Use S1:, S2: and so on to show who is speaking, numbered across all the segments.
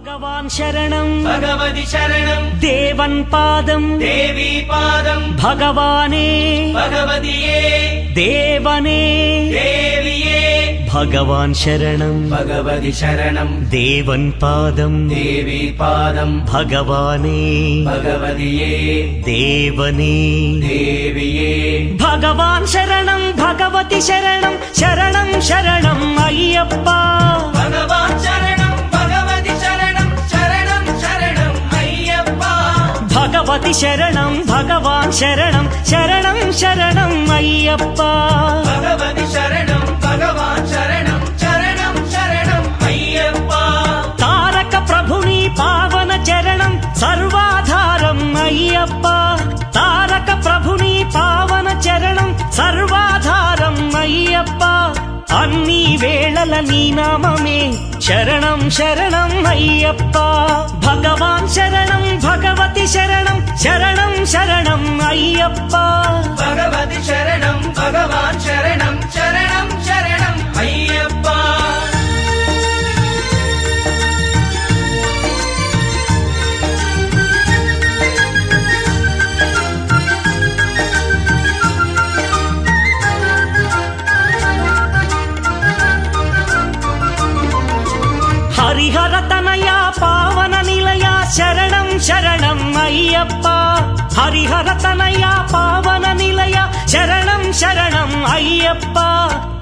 S1: భగవాన్ శరణం
S2: భగవతి శరణం
S1: దేవన్ పాదం
S2: దేవీ పాదం
S1: భగవానే
S2: భగవతియే
S1: దేవనే
S2: దేవియే
S1: భగవాన్ శరణం
S2: భగవతి శరణం
S1: దేవన్ పాదం
S2: దేవీ పాదం
S1: భగవానే
S2: భగవతియే
S1: దేవనే
S2: దేవియే
S1: భగవాన్ శరణం భగవతి శరణం శరణం శరణం అయ్యప్ప
S2: భగవాన్ శరణం భగవతి శరణం శరణం శరణం అయ్యప్ప
S1: భగవతి శరణం భగవాన్ శరణం శరణం శరణం అయ్యప్ప
S2: భగవతి శరణం భగవాన్ శరణం శరణం శరణం అయ్యప్ప
S1: తారక ప్రభుని పావన చరణం సర్వాధారం అయ్యప్ప తారక ప్రభుని పావన చరణం సర్వాధారం అయ్యప్ప అన్ని వేళల నీ నామమే శరణం శరణం అయ్యప్ప భగవాన్ శరణం భగవతి శరణం శరణం శరణం అయ్యప్ప
S2: భగవతి శరణం భగవాన్ శరణం శరణం శరణం అయ్యప్ప
S1: హరిహర తనయ పావన నిలయ శరణం శరణం అయ్యప్ప హరిహర తనయ పావన నిలయ శరణం శరణం అయ్యప్ప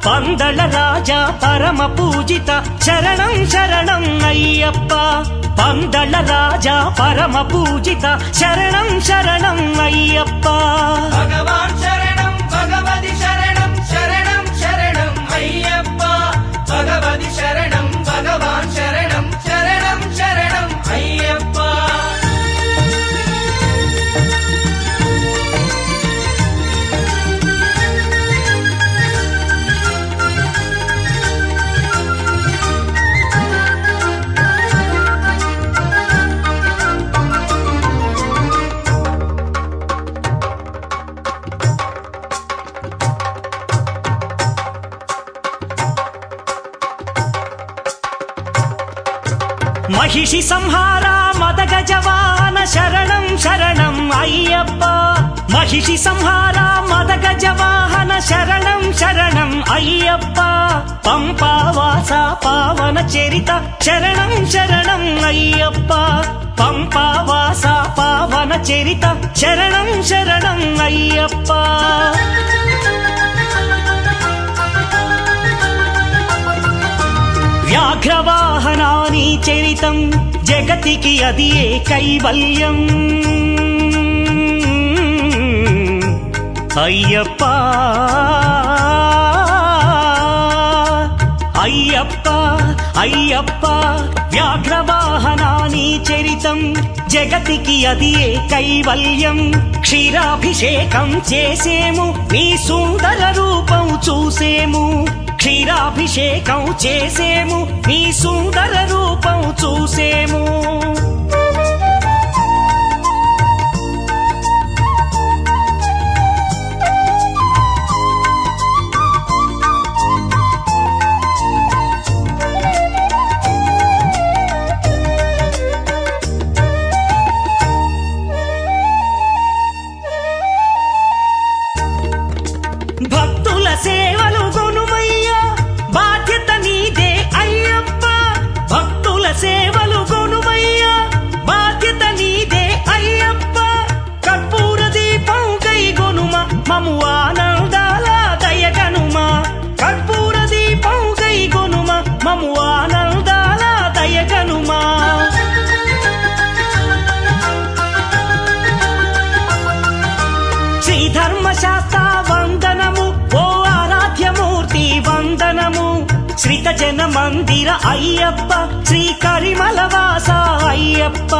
S1: పందళ రాజా పరమ పూజిత శరణం శరణం అయ్యప్ప పందళ రాజా పరమ పూజిత శరణం శరణం అయ్యప్ప
S2: భగవాన్ శరణం భగవతి శరణం శరణం శరణం అయ్యప్ప భగవతి శరణం భగవాన్ శరణం శరణం శరణం అయ్యప్ప
S1: మహిషి సంహార మదగజవాహన శరణం శరణం అయ్యప్ప మహిషి సంహార మదగజవాహన శరణం శరణం అయ్యప్ప పంపావాస పావన చరిత శరణం శరణం అయ్యప్ప పంపావాస పావన చరిత శరణం శరణం అయ్యప్ప వ్యాఘ్రవాహనాని చరితం జగతికి అది ఏ కైవల్యం అయ్యప్ప అయ్యప్ప అయ్యప్ప వ్యాఘ్రవాహనాని చరితం జగతికి అది ఏ కైవల్యం క్షీరాభిషేకం చేసేము నీ సుందర రూపం చూసేము క్షీరాభిషేకం చేసేము నీ సుందర రూపం చూసేము భక్తుల సేవలు గొనుమయ్యా బాధ్యత నీదే అయ్యప్ప భక్తుల సేవలు గొనుమయ్యా బాధ్యత నీదే అయ్యప్ప కర్పూర దీపం కై గొనుమ మము ఆనందాల దయగనుమ కర్పూర దీపం కై గొనుమ మము ఆనందాల దయగనుమ శ్రీ ధర్మశాస్త్ర వందనము ఓ ఆరాధ్యమూర్తి వందనము శ్రీత జన మందిర అయ్యప్ప శ్రీ కరిమలవాస అయ్యప్ప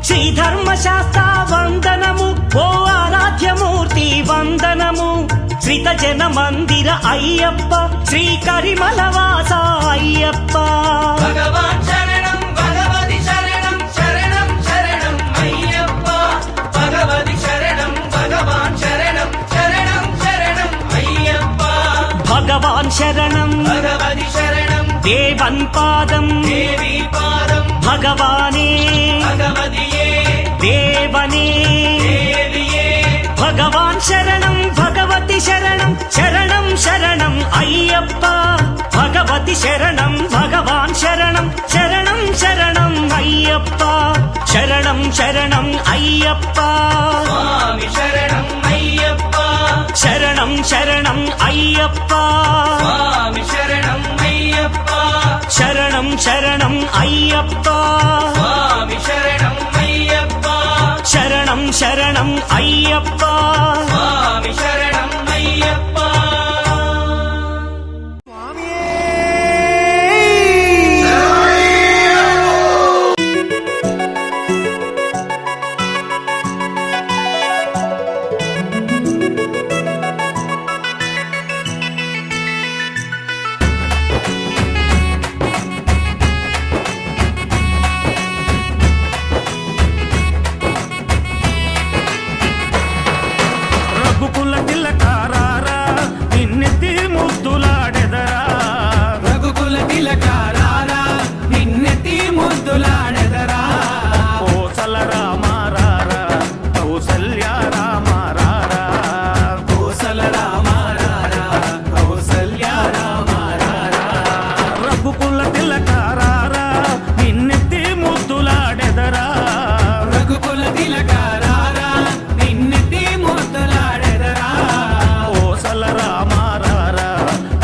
S1: శ్రీ ధర్మశాస్త్ర వందనము ఓ ఆరాధ్యమూర్తి వందనము శ్రీత జన మందిర అయ్యప్ప శ్రీ కరిమలవాస అయ్యప్ప
S2: భగవాన్ శరణం భగవతి శరణం శరణం శరణం అయ్యప్ప భగవతి శరణం భగవాన్ శరణం శరణం శరణం అయ్యప్ప భగవాన్ శరణం
S1: భగవతి శరణం
S2: దేవన్ పాదం
S1: దేవీ పాదం భగవానే
S2: భగవదియే
S1: దేవనే
S2: దేవియే
S1: భగవాన్ శరణం భగవతి శరణం శరణం శరణం అయ్యప్ప భగవతి శరణం భగవాన్ శరణం శరణం శరణం అయ్యప్ప శరణం శరణం అయ్యప్ప
S2: స్వామి శరణం అయ్యప్ప
S1: శరణం శరణం అయ్యప్ప
S2: స్వామి శరణం అయ్యప్ప
S1: శరణం శరణం అయ్యప్ప
S2: స్వామి శరణం అయ్యప్ప
S1: శరణం శరణం అయ్యప్ప
S2: స్వామి శరణం అయ్యప్ప
S1: రఘుకుల తిలకారారా నిన్నెత్తి ముద్దులాడెదరా
S2: రఘుకుల తిలకారారా నిన్నెత్తి ముద్దులాడెదరా
S1: కోసల రామారారా కౌసల్య రామారారా
S2: కోసల రామారారా కౌసల్య రామారారా
S1: రఘుకుల తిలకారారా నిన్నెత్తి ముద్దులాడెదరా
S2: రఘుకుల తిలకారారా నిన్నెత్తి ముద్దులాడెదరా
S1: కోసల రామారారా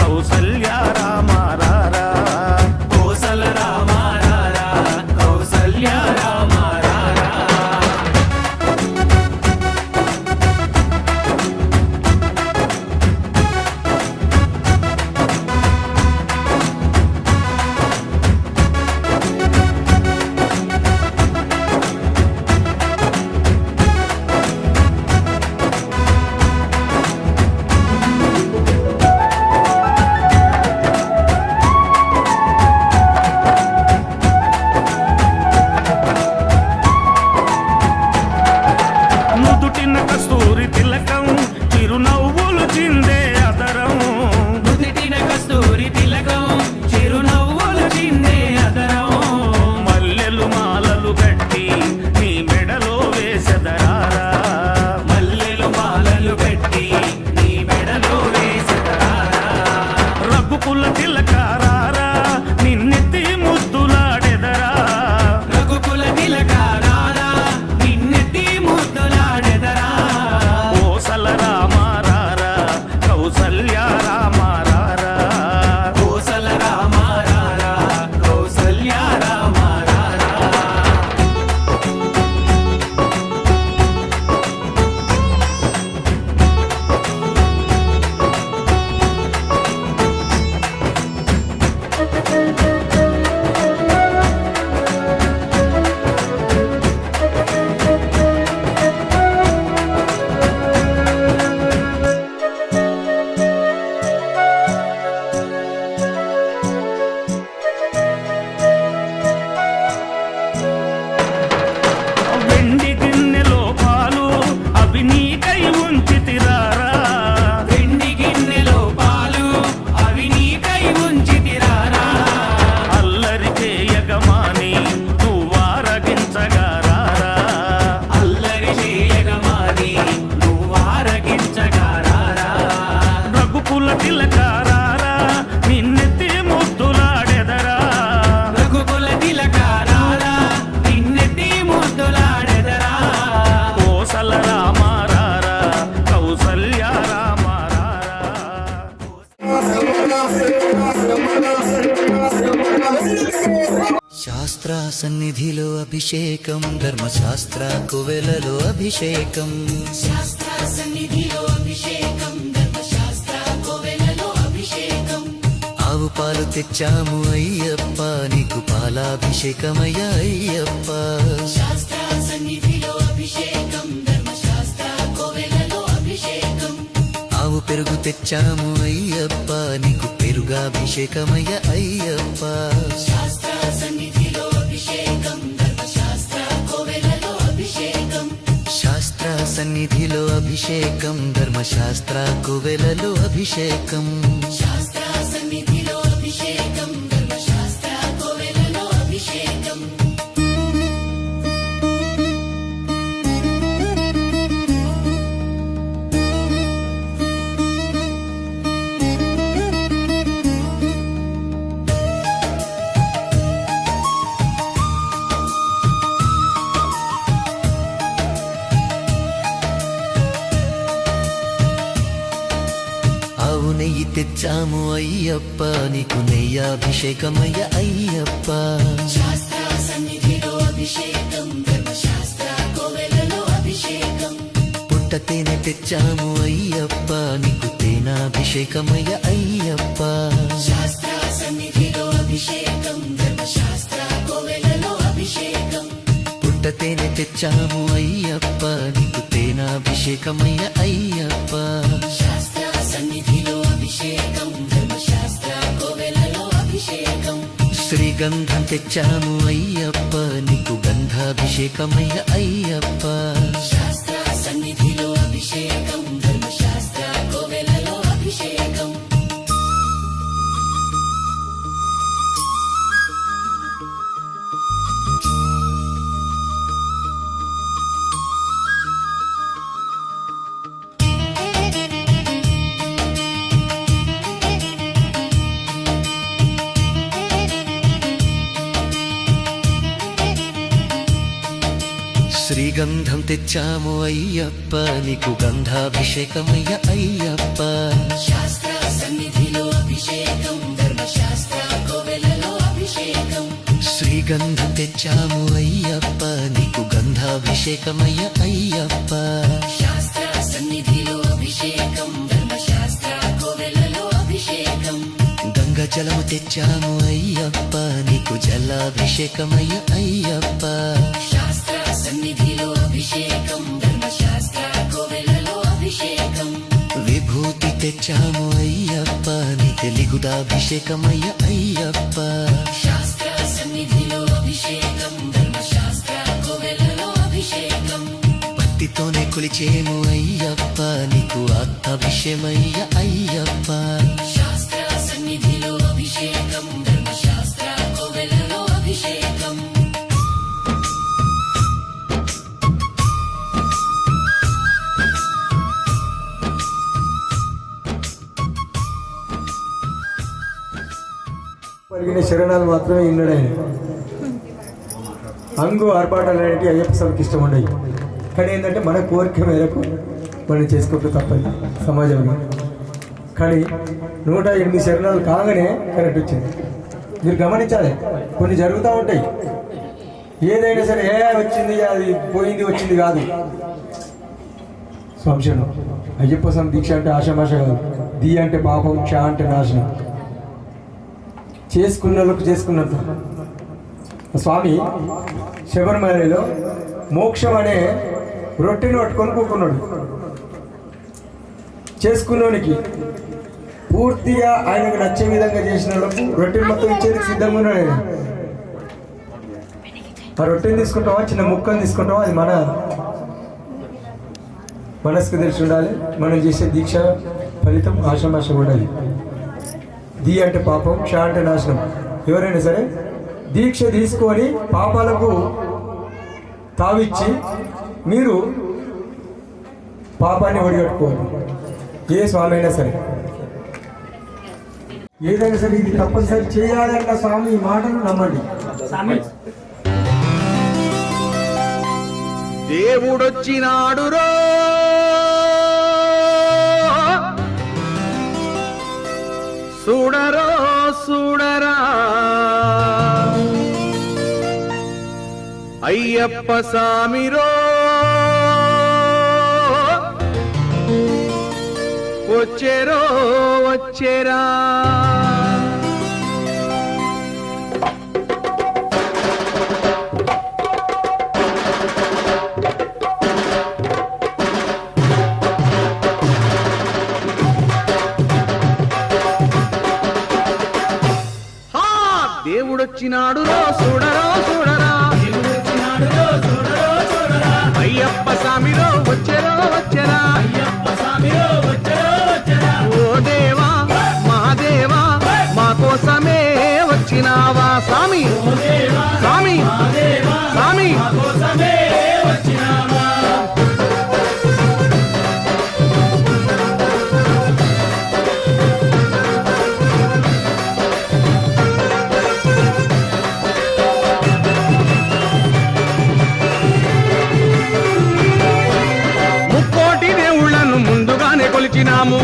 S1: కౌసల్య రామారారా
S2: కోసల రామారారా కౌసల్య రామారారా
S1: నుదుటిన కస్తూరి తిలకం చిరునవ్వులు చిందే అదరం
S2: నుదిటిన కస్తూరి తిలకం చిరునవ్వులు చిందే అదరం
S1: మల్లెలు మాలలు గట్టి నీ మెడలో వేసెదరారా
S2: మల్లెలు మాలలు పెట్టి నీ మెడలో వేసెదరారా
S1: రఘుకుల తిలకారారా నిన్నెత్తి ముద్దులాడెదరా
S2: రఘుకుల తిలకారారా నిన్నెత్తి ముద్దులాడెదరా
S1: కోసల రామారారా కౌసల్య రామారారా
S2: కోసల రామారారా కౌసల్య రామారారా
S1: వెండి గిన్నెలో పాలు అవి నీకై ఉంచితిరారా
S2: వెండి గిన్నెలో పాలు అవి నీకై ఉంచితిరారా
S1: అల్లరి చేయగమాని నువ్వారగించగారారా
S2: అల్లరి చేయగమాని నువ్వారగించగారారా
S1: రఘుకుల తిలకారారా నిన్నెత్తి ముద్దులాడెదరా
S2: రఘుకుల తిలకారారా నిన్నెత్తి ముద్దులాడెదరా
S1: కోసల రామారారా కౌసల్య రామారారా
S3: శాస్త్ర సన్నిధిలో అభిషేకం ధర్మశాస్త్ర కువెలలో అభిషేకం ఆవు పాలు తెచ్చాము అయ్యప్ప నీకు పాలాభిషేకమయ్య అయ్యప్ప ఆవు పెరుగు తెచ్చాము అయ్యప్ప నీకు పెరుగాభిషేకమయ్య అయ్యప్ప శాస్త్ర సన్నిధిలో అభిషేకం ధర్మశాస్త్ర కువెలలో అభిషేకం తెచ్చాము అయ్యప్ప నీకు నెయ్యాభిషేకమయ్య అయ్యప్ప
S4: శాస్త్ర సన్నిధిలో అభిషేకం ధర్మశాస్త్ర కోవెలలో అభిషేకం
S3: పుట్ట తేనె తెచ్చాము అయ్యప్ప నీకు తేనాభిషేకమయ్య అయ్యప్ప
S4: శాస్త్ర సన్నిధిలో అభిషేకం ధర్మశాస్త్ర కోవెలలో అభిషేకం
S3: పుట్ట తేనె తెచ్చాము అయ్యప్ప నీకు తేనాభిషేకమయ్య అయ్యప్ప
S4: శాస్త్ర సన్నిధిలో అభిషేకం ధర్మశాస్త్ర కోవెలలో అభిషేకం
S3: శ్రీగంధం తెచ్చాము అయ్యప్ప నీకు గంధాభిషేకమయ్య అయ్యప్ప
S4: శాస్త్ర సన్నిధిలో అభిషేకం ధర్మశాస్త్ర కోవెలలో అభిషేకం
S3: శ్రీగంధం తెచ్చాము అయ్యప్ప నీకు గంధాభిషేకమయ్య అయ్యప్ప
S4: శాస్త్ర సన్నిధిలో అభిషేకం ధర్మశాస్త్ర కోవెలలో అభిషేకం
S3: శ్రీగంధం తెచ్చాము అయ్యప్ప నీకు గంధాభిషేకమయ్య అయ్యప్ప
S4: శాస్త్ర సన్నిధిలో అభిషేకం ధర్మశాస్త్ర కోవెలలో అభిషేకం
S3: గంగ జలము తెచ్చాము అయ్యప్ప నీకు జలాభిషేకమయ్య అయ్యప్ప
S4: శాస్త్ర సన్నిధిలో అభిషేకం ధర్మశాస్త్ర కోవెలలో అభిషేకం
S3: విభూతి తెచ్చాము అయ్యప్ప నీ తెలుగుదాభిషేకమయ్య అయ్యప్ప
S4: శాస్త్ర సన్నిధిలో అభిషేకం ధర్మశాస్త్ర కోవెలలో అభిషేకం
S3: భక్తితోనే కొలిచేము అయ్యప్ప నీకు ఆత్మాభిషేకమయ్య అయ్యప్ప
S4: శాస్త్ర సన్నిధిలో అభిషేకం ధర్మశాస్త్ర కోవెలలో అభిషేకం
S5: పలికిన శరణాలు మాత్రమే విన్నాడు ఆయన. అంగు ఆర్పాటాలు అనేవి అయ్యప్ప స్వామికి ఇష్టం ఉండవు. కానీ ఏంటంటే మన కోరిక మేరకు మనం చేసుకోక తప్పదు సమాజంలో. కానీ 108 శరణాలు కాగానే కరెక్ట్ వచ్చింది. మీరు గమనించాలి, కొన్ని జరుగుతూ ఉంటాయి. ఏదైనా సరే వచ్చింది అది పోయింది వచ్చింది కాదు. సంశయం అయ్యప్ప స్వామి దీక్ష అంటే ఆషామాష కాదు. ది అంటే పాపం, క్ష అంటే నాశనం. చేసుకున్న వాళ్ళకు చేసుకున్నంత. స్వామి శబరిమలలో మోక్షం అనే రొట్టెని పట్టుకొని కూకున్నాడు. చేసుకున్నోనికి పూర్తిగా ఆయనకు నచ్చే విధంగా చేసిన వాళ్ళకు రొట్టెని మొత్తం ఇచ్చేందుకు సిద్ధంగా ఉన్నాడు ఆయన. ఆ రొట్టెని తీసుకుంటావా, చిన్న ముక్కను తీసుకుంటావా, అది మన మనసుకు తెలిసి ఉండాలి. మనం చేసే దీక్ష ఫలితం ఆషామాష ఉండాలి. ది అంటే పాపం, క్ష అంటే నాశనం. ఎవరైనా సరే దీక్ష తీసుకొని పాపాలకు తావిచ్చి మీరు పాపాన్ని ఒడిగట్టుకోవాలి. ఏ స్వామి అయినా సరే ఏదైనా సరే ఇది తప్పనిసరి చేయాలన్న స్వామి ఈ మాటలు నమ్మండి.
S1: దేవుడొచ్చినాడు రో చూడరో చూడరా అయ్యప్ప సామిరో వచ్చేరో వచ్చేరా దేవుడొచ్చినాడు రో చూడరో చూడరా అయ్యప్ప స్వామిరో వచ్చెరో వచ్చెరా ఓ దేవా మహాదేవా మా కోసమే వచ్చినావా స్వామి స్వామి స్వామి కొలిచినాము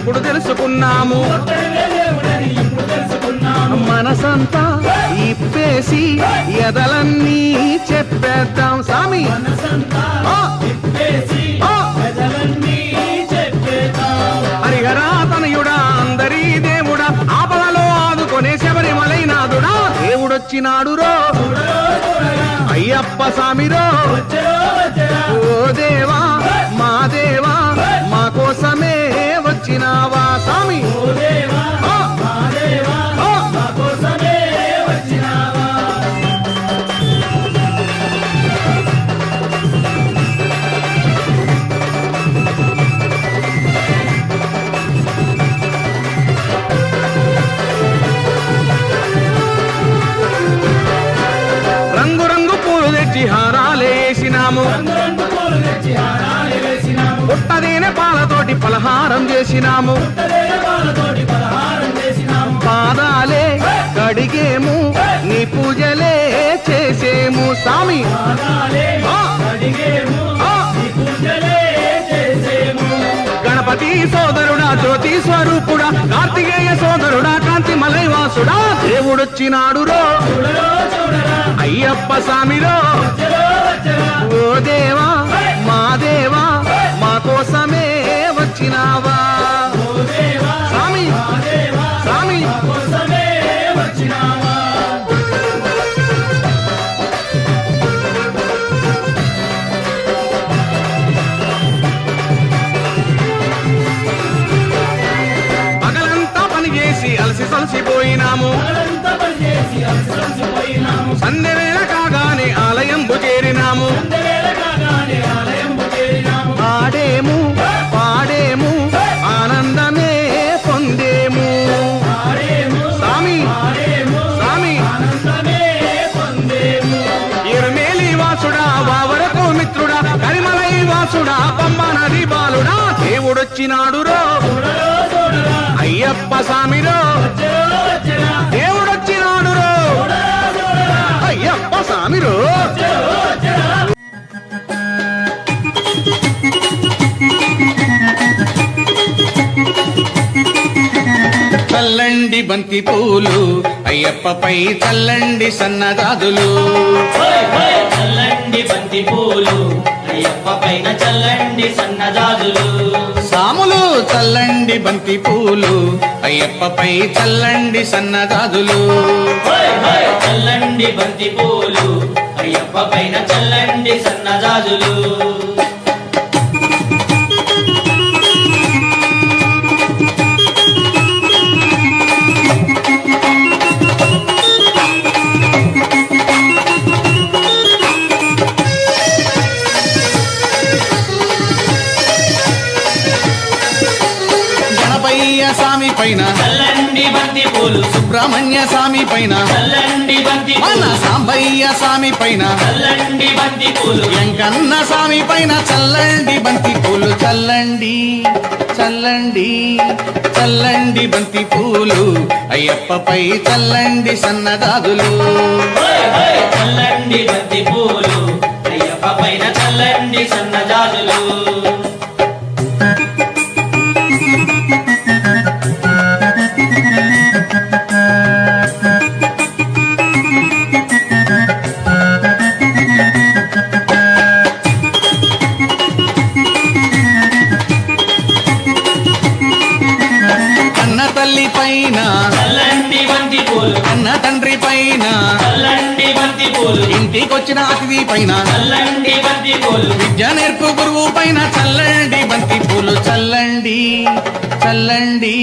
S1: ఇప్పుడు తెలుసుకున్నాము మనసంతా ఇప్పేసి ఎదలన్నీ చెప్పేద్దాం స్వామి ఆ! ఆ! హరిహరా తనయుడా అందరి దేవుడా ఆపదలో ఆదుకొనే శబరిమలైనాథుడా దేవుడొచ్చినాడురో అయ్యప్ప స్వామిరో ఓ దేవా మా దేవా మా కోసమే వచ్చినావా స్వామి ఆ! ఆ! రంగు రంగు పూలు తెచ్చి హారాలేసినాము పుట్టదేనే పాలతోటి పలహారం చేసినాము పాదాలే కడిగేము నీ పూజలే చేసేము స్వామి ఆ! ఆ! గణపతి సోదరుడా జ్యోతి స్వరూపుడా కార్తికేయ సోదరుడా కాంతి మలైవాసుడా దేవుడొచ్చినాడురో అయ్యప్ప స్వామిరో ఓ దేవా మా దేవా మా కోసమే వచ్చినావా స్వామి స్వామి పగలంతా పని చేసి అలసి సలసిపోయినాము సంధ్య వేళ కాగానే ఆలయంబు చేరినాము ఆడేము పాడేము ఆనందమే పొందేము స్వామి స్వామి ఇరుమేలి వాసుడా వావరకు మిత్రుడా కరిమలై వాసుడా పంబ నది బాలుడా దేవుడొచ్చినాడురో అయ్యప్ప స్వామిరో దేవుడొచ్చినాడురో అయ్యప్ప స్వామిరో చల్లండి బంతి పూలు అయ్యప్పపై చల్లండి సన్నజాజులు
S6: చల్లండి బంతి పూలు అయ్యప్ప పైన చల్లండి సన్నజాజులు
S1: సాములు చల్లండి బంతి పూలు అయ్యప్పపై చల్లండి సన్నజాజులు
S6: చల్లండి బంతి పూలు అయ్యప్ప పైన చల్లండి సన్నజాజులు
S1: గణపయ్య స్వామి పైన
S6: చల్లండి బంతి పూలు
S1: సుబ్రహ్మణ్య స్వామి పైన
S6: చల్లండి బంతి
S1: మన
S6: పూలు
S1: సాంబయ్య స్వామి పైన
S6: చల్లండి బంతి పూలు
S1: వెంకన్న స్వామి పైన చల్లండి బంతి పూలు చల్లండి చల్లండి చల్లండి బంతి పూలు అయ్యప్పపై చల్లండి సన్నజాజులు
S6: చల్లండి బంతి పూలు అయ్యప్ప పైన చల్లండి సన్నజాజులు
S1: కన్న తల్లి పైన
S6: చల్లండి బంతి పూలు
S1: కన్న తండ్రి పైన
S6: చల్లండి బంతి పూలు
S1: ఇంటికొచ్చిన అతిథి పైన
S6: చల్లండి బంతి పూలు
S1: విద్య నేర్పు గురువు పైన చల్లండి బంతి పూలు చల్లండి చల్లండి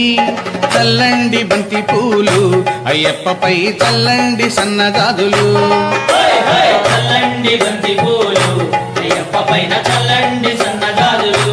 S1: చల్లండి బంతి పూలు అయ్యప్పపై చల్లండి సన్నజాజులు
S6: చల్లండి బంతి పూలు అయ్యప్ప పైన చల్లండి సన్నజాజులు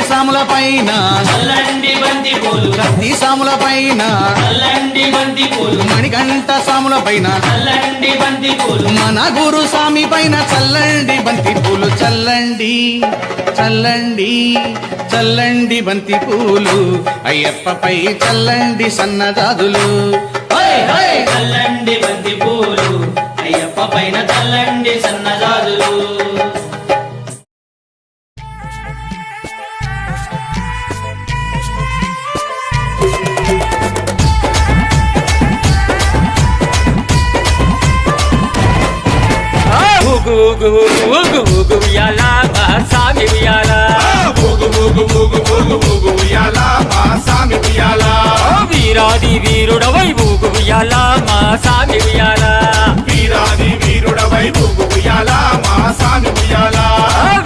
S1: సాముల పైన
S6: చల్లండి బంతి పూలు
S1: కత్తి సాముల పైన
S6: చల్లండి బంతి పూలు
S1: మణికంఠ సాముల పైన
S6: చల్లండి బంతి పూలు
S1: మన గురు స్వామి పైన చల్లండి బంతి పూలు చల్లండి చల్లండి చల్లండి బంతి పూలు అయ్యప్పపై చల్లండి సన్నజాజులు హై హై
S6: చల్లండి బంతి పూలు అయ్యప్ప పైన చల్లండి సన్నజాజులు
S2: ఊగు ఊగు ఊగు ఊగు ఉయ్యాల మా సామి ఉయ్యాల వీరాది వీరుడవై ఊగు ఉయ్యాల మా సామి ఉయ్యాల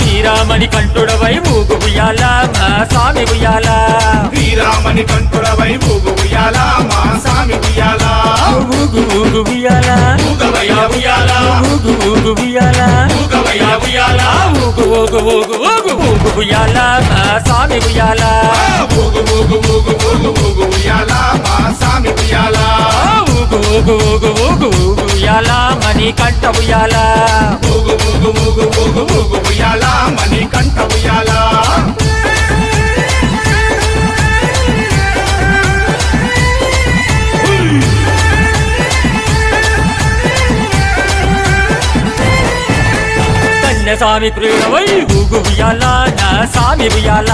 S2: వీరామణి కంఠుడవై ఊగు ఉయ్యాల మా సామి ఉయ్యాల
S7: వీరామణి కంఠుడవై ఊగు ఉయ్యాల మా సామి ఉయ్యాల
S2: ఊగు ఊగు ఉయ్యాల
S7: ఊగవయ్య ఉయ్యాల
S2: ఊగు ఊగు ఉయ్యాల
S7: ఊగవయ్య ఉయ్యాల
S2: ఊగు ఊగు ఊగు ఊగు ఊగు ఉయ్యాల మా సామి ఉయ్యాల
S7: ఊగు ఊగు ఊగు ఊగు ఊగు ఉయ్యాల మా సామి ఉయ్యాల
S2: ఊగు ఊగు ఊగు ఊగు ఊగు ఉయ్యాల మణి కంఠ ఉయ్యాల
S7: ఊగు ఊగు ఊగు ఊగు ఊగు ఉయ్యాల మణి కంఠ ఉయ్యాల
S2: కన్యస్వామి ప్రియుడవై ఊగు ఉయ్యాల నా సామి ఉయ్యాల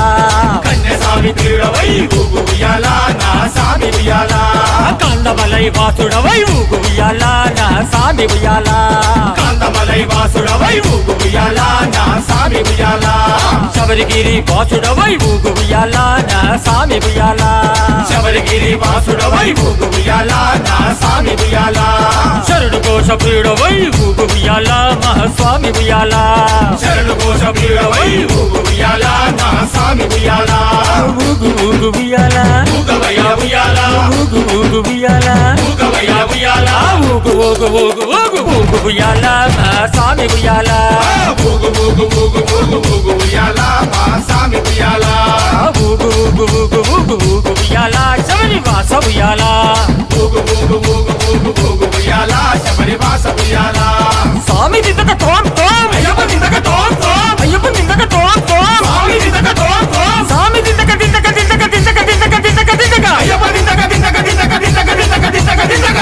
S7: కన్యస్వామి ప్రియుడవై ఊగు ఉయ్యాల నా సామి ఉయ్యాల
S2: కందమలై వాసుడవై ఊగు ఉయ్యాల నా సామి ఉయ్యాల
S7: కాంతమలై వాసుడవై ఊగు ఉయ్యాల నా సామి ఉయ్యాల
S2: శబరిగిరి వాసుడవై ఊగు ఉయ్యాల నా సామి ఉయ్యాల
S7: శబరిగిరి వాసుడవై ఊగు ఉయ్యాల నా సామి ఉయ్యాల
S2: శరణు కోశ ప్రియుడవై ఊగు ఉయ్యాల మహాస్వామి ఉయ్యాల
S7: శరణు కోశ ప్రియుడవై ఊగు ఉయ్యాల నా సామి ఉయ్యాల
S2: ఊగు ఊగు ఉయ్యాల
S7: ఊగవయ్య ఉయ్యాల
S2: ఊగు ఊగు ఉయ్యాల
S7: ఊగవయ్య ఉయ్యాల
S2: ఊగు ఊగు ఊగు ఊగు ఊగు ఉయ్యాల మహాస్వామి ఉయ్యాల
S7: ఊగు ఊగు ఊగు ఊగు ఊగు ఉయ్యాల మా సామి ఉయ్యాల
S2: ఊగు ఊగు ఊగు ఊగు ఊగు ఉయ్యాల శబరి వాస ఉయ్యాల
S7: ఊగు ఊగు ఊగు ఊగు ఊగు ఉయ్యాల శబరి వాస ఉయ్యాల
S2: స్వామి దిద్దక తోం తోం
S7: అయ్యప్ప దిందక తోం తోం
S2: అయ్యప్ప దిద్దక తోం తోం
S7: స్వామి దిందక తోం తోం
S2: స్వామి దిద్దక దిద్దక దిద్దక దిద్దక దిద్దక దిద్దక దిద్దక
S7: అయ్యప్ప దిందక దిందక దిందక దిందక దిందక దిందక దిందక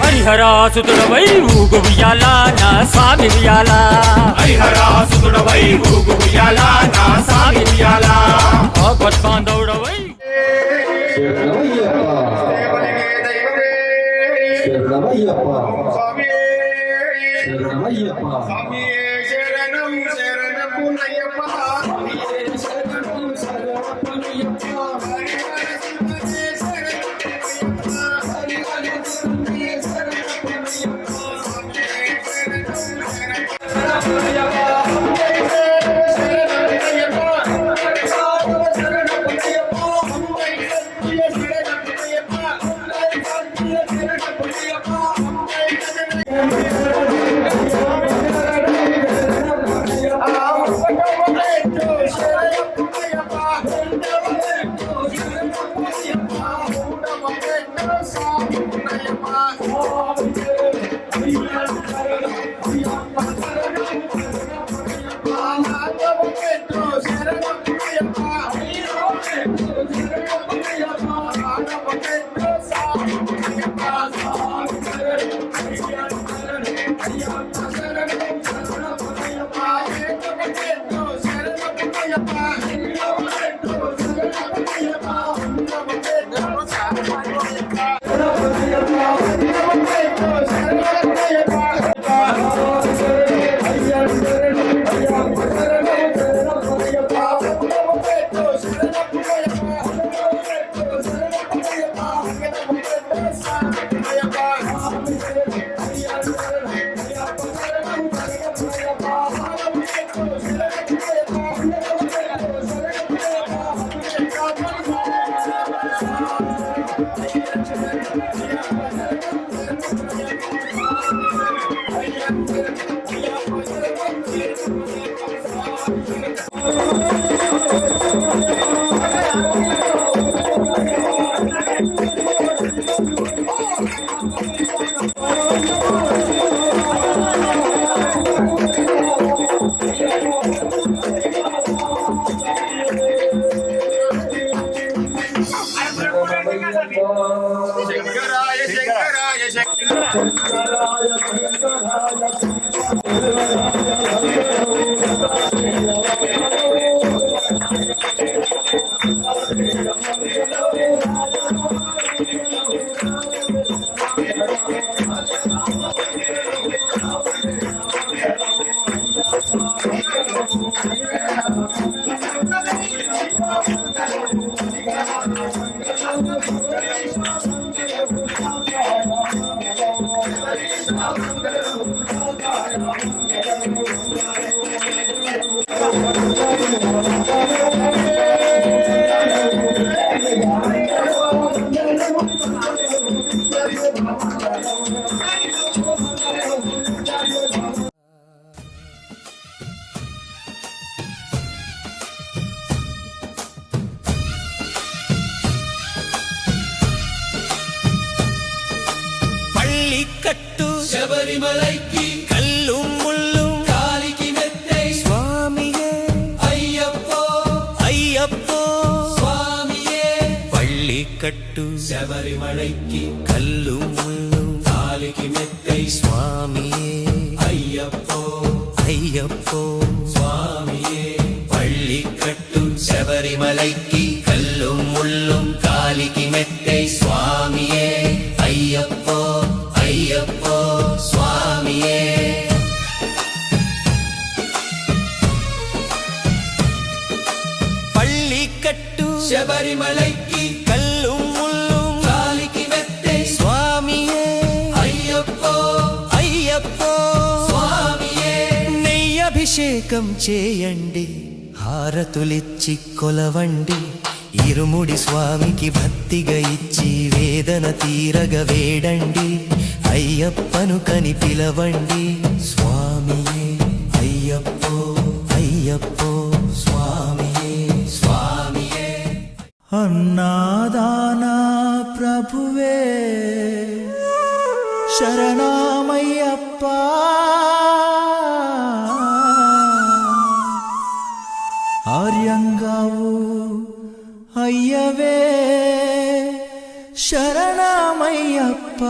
S2: హరిహరాసుతుడవై ఊగు ఉయ్యాల నా స్వామి ఉయ్యాల
S7: హరిహరాసుతుడవై ఊగు ఉయ్యాల నా సామి ఉయ్యాల
S2: భగవద్బాంధవుడవై
S3: పల్లికట్టు
S2: శబరిమలైకి
S3: కల్లు ముల్లు
S2: కాలికి మెత్తై
S3: స్వామియే
S2: అయ్యప్పో
S3: అయ్యప్పో
S2: స్వామియే
S3: పల్లికట్టు
S2: శబరిమలైకి
S3: కల్లు ముల్లు
S2: కాలికి మెత్తై
S3: స్వామియే
S2: అయ్యప్పో
S3: అయ్యప్పో
S2: స్వామియే
S3: పల్లికట్టు శబరిమలైకి కల్లు ముల్లు కాలికి మెత్తై స్వామియే అయ్యప్పో అయ్యప్పో స్వామియే పల్లికట్టు
S2: శబరిమలైకి
S3: కల్లు ముల్లు
S2: కాలికి మెత్తై
S3: స్వామియే
S2: అయ్యప్పో
S3: అయ్యప్పో
S2: స్వామియే
S3: నెయ్యభిషేకం చేయండి హారతులిచ్చి కొలవండి ఇరుముడి స్వామికి భక్తిగా ఇచ్చి వేదన తీరగ వేడండి అయ్యప్పను కని పిలవండి స్వామియే అయ్యప్పో అయ్యప్పో స్వామియే స్వామియే అన్నాదానా ప్రభువే శరణమయ్యప్ప ఆర్యంగావు అయ్యవే శరణమయ్యప్ప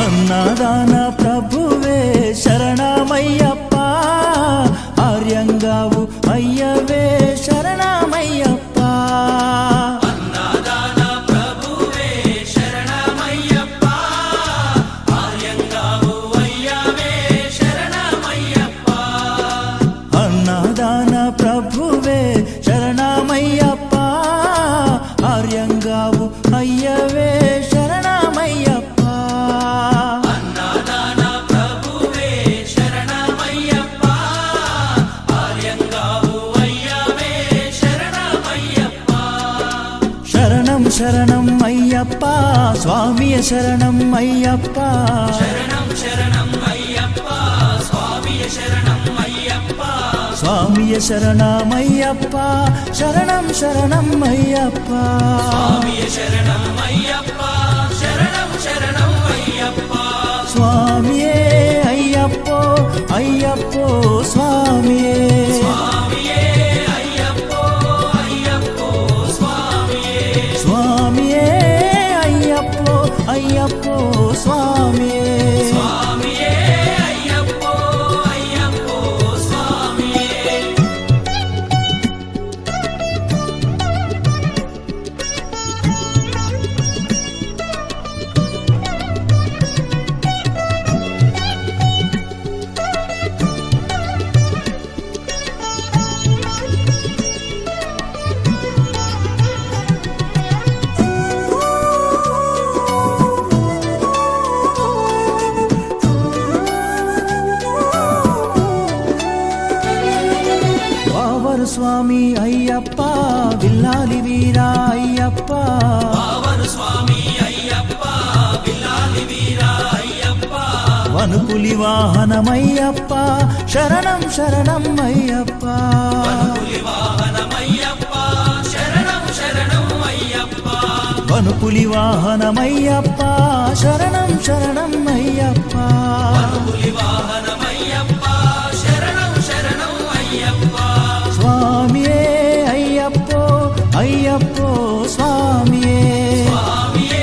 S3: అన్నదాన ప్రభువే శరణమయ్యప్ప ఆర్యంగావు అయ్యవే శరణమయ్యప్ప
S2: అన్నదాన ప్రభువే శరణమయ్యప్ప ఆర్యంగావు అయ్యవే శరణమయ్యప్ప
S3: అన్నదాన ప్రభువే శరణమయ్యప్ప ఆర్యంగావు అయ్యవే శరణమయ్యప్ప
S2: అన్నదాన ప్రభువే శరణమయ్యప్ప ఆర్యంగావు అయ్యవే శరణమయ్యప్ప
S3: శరణం శరణం అయ్యప్ప స్వామియ శరణం అయ్యప్ప
S2: శరణం శరణం అయ్యప్ప స్వామియ శరణం అయ్యప్ప
S3: స్వామియ శరణమయ్యప్ప శరణం శరణం అయ్యప్ప
S2: స్వామియ శరణం అయ్యప్ప శరణం శరణం అయ్యప్ప
S3: స్వామియే అయ్యప్పో అయ్యప్పో స్వామియే
S2: స్వామియే అయ్యప్పో అయ్యప్పో స్వామియే
S3: స్వామియే అయ్యప్పో అయ్యప్పో స్వామియే
S2: స్వామియే అయ్యప్పో అయ్యప్పో స్వామియే
S3: వావరు స్వామి అయ్యప్ప విల్లాలి వీరా అయ్యప్ప
S2: పావన స్వామి అయ్యప్ప బిల్లాలి వీరా అయ్యప్ప
S3: వనుపులి వాహనమయ్యప్ప శరణం శరణం అయ్యప్ప
S2: పులి వాహనమయ్యప్ప శరణం శరణం అయ్యప్ప
S3: వనుపులి వాహనమయ్యప్ప శరణం శరణం అయ్యప్ప స్వామియే అయ్యప్పో అయ్యప్పో స్వామియే స్వామియే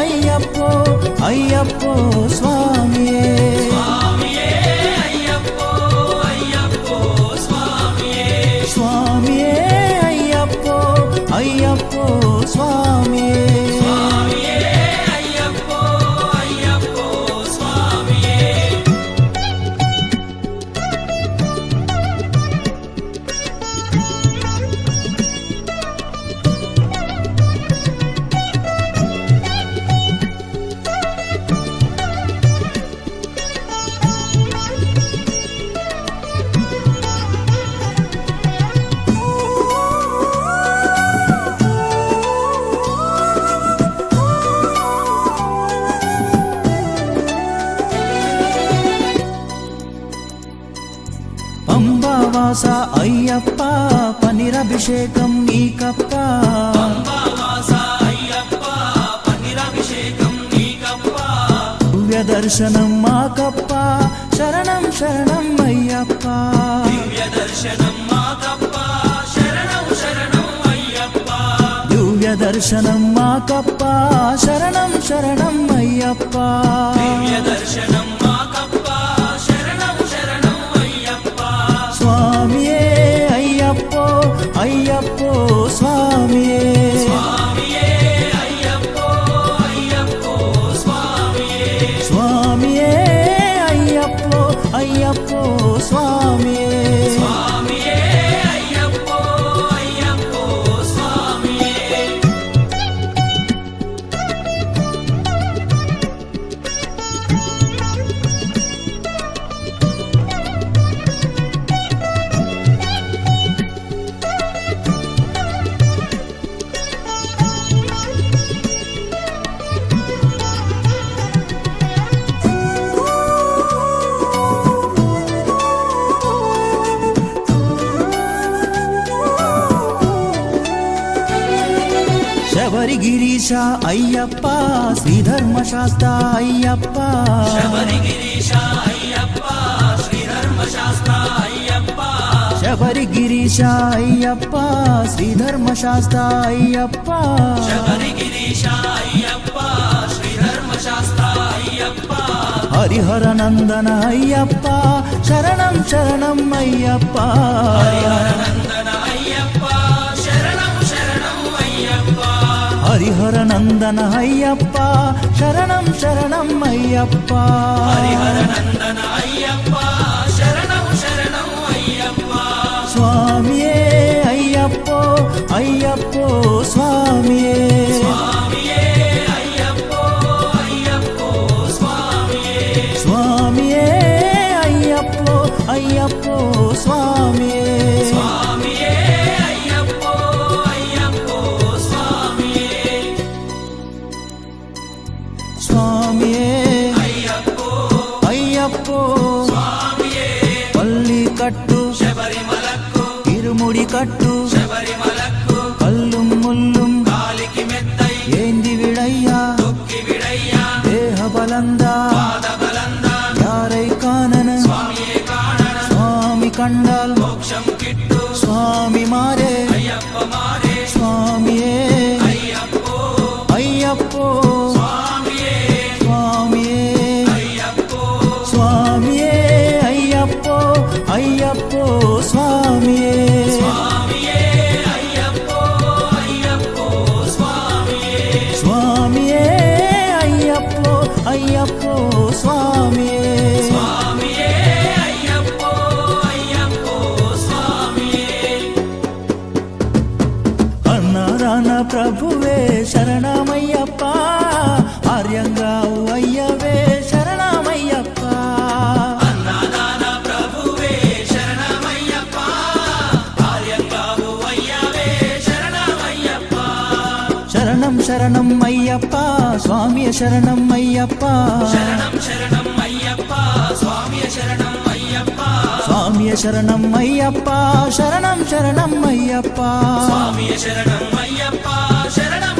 S3: అయ్యప్పో అయ్యప్పో స్వామియే స్వామియే అయ్యప్పో అయ్యప్పో స్వామియే పంబావాస అయ్యప్ప పనిరభిషేకం నీకప్ప దివ్య దర్శనం మాకప్ప శరణం శరణం అయ్యప్ప దివ్య దర్శనం మాకప్ప శరణం శరణం అయ్యప్ప స్వామియే అయ్యప్పో అయ్యప్పో స్వామియే స్వామియే అయ్యప్పో అయ్యప్పో స్వామియే శబరిగిరీశ అయ్యప్ప శ్రీధర్మశాస్త్ర అయ్యప్ప శబరిగిరీశ అయ్యప్ప శ్రీధర్మశాస్త్ర అయ్యప్ప హరిహర నందన అయ్యప్ప శరణం శరణం అయ్యప్ప హరిహర నందన అయ్యప్ప శరణం శరణం అయ్యప్ప స్వామియే అయ్యప్పో అయ్యప్పో స్వామియే స్వామియే అయ్యప్పో అయ్యప్పో స్వామియే స్వామియే అయ్యప్పో పల్లి కట్టు ఇరుముడి కట్టు కల్లు ముల్లుం ఏంది విడయ్యా దేహ బలందా యారై కానన స్వామి కండాల్ స్వామి మారే స్వామియే అయ్యప్పో స్వామియే అయ్యప్పో అయ్యప్పో స్వామియే స్వామియే అయ్యప్పో అయ్యప్పో స్వామియే అన్నారాన ప్రభువే శరణమయ్యప్ప ఆర్యంగావు అయ్యవే శరణమయ్యప్ప శరణం శరణం అయ్యప్ప స్వామియ శరణం అయ్యప్ప స్వామియ శరణం అయ్యప్ప శరణం శరణం అయ్యప్ప
S4: స్వామియే శరణం అయ్యప్ప శరణం